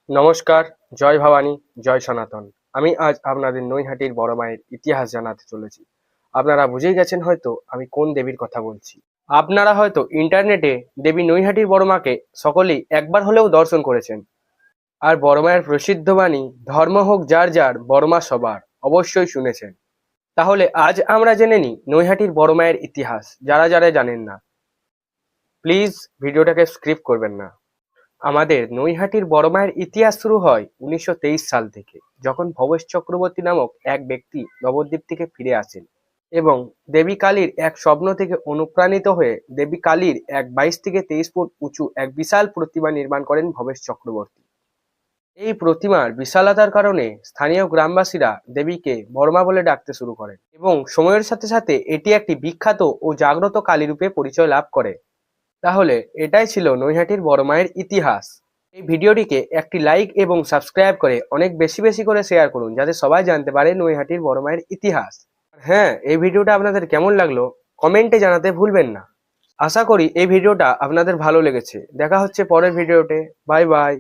নমস্কার, জয় ভবানী, জয় সনাতন। আমি আজ আপনাদের নৈহাটির বড় মায়ের ইতিহাস জানাতে চলেছি। আপনারা বুঝেই গেছেন হয়তো আমি কোন দেবীর কথা বলছি। আপনারা হয়তো ইন্টারনেটে দেবী নৈহাটির বড় মাকে সকলেই একবার হলেও দর্শন করেছেন। আর বড় মায়ের প্রসিদ্ধ বাণী ধর্ম হোক যার যার বড় মা সবার অবশ্যই শুনেছেন। তাহলে আজ আমরা জেনে নিই নৈহাটির বড় মায়ের ইতিহাস, যারা যারা জানেন না। প্লিজ ভিডিওটাকে স্কিপ করবেন না। আমাদের নৈহাটির বড় মায়ের ইতিহাস শুরু হয় ১৯২৩ সাল থেকে, যখন ভবেশ চক্রবর্তী নামক এক ব্যক্তি নবদ্বীপ থেকে ফিরে আসেন এবং দেবী কালীর এক স্বপ্ন থেকে অনুপ্রাণিত হয়ে দেবী কালীর এক ২২ থেকে ২৩ ফুট উঁচু এক বিশাল প্রতিমা নির্মাণ করেন ভবেশ চক্রবর্তী। এই প্রতিমার বিশালতার কারণে স্থানীয় গ্রামবাসীরা দেবীকে বড়মা বলে ডাকতে শুরু করেন এবং সময়ের সাথে সাথে এটি একটি বিখ্যাত ও জাগ্রত কালী রূপে পরিচয় লাভ করে। তাহলে এটাই ছিল নৈহাটির বড় মায়ের ইতিহাস। এই ভিডিওটিকে একটি লাইক এবং সাবস্ক্রাইব করে অনেক বেশি বেশি করে শেয়ার করুন, যাতে সবাই জানতে পারে নৈহাটির বড় মায়ের ইতিহাস। হ্যাঁ, এই ভিডিওটা আপনাদের কেমন লাগলো কমেন্টে জানাতে ভুলবেন না। আশা করি এই ভিডিওটা আপনাদের ভালো লেগেছে। দেখা হচ্ছে পরের ভিডিওতে। Bye bye.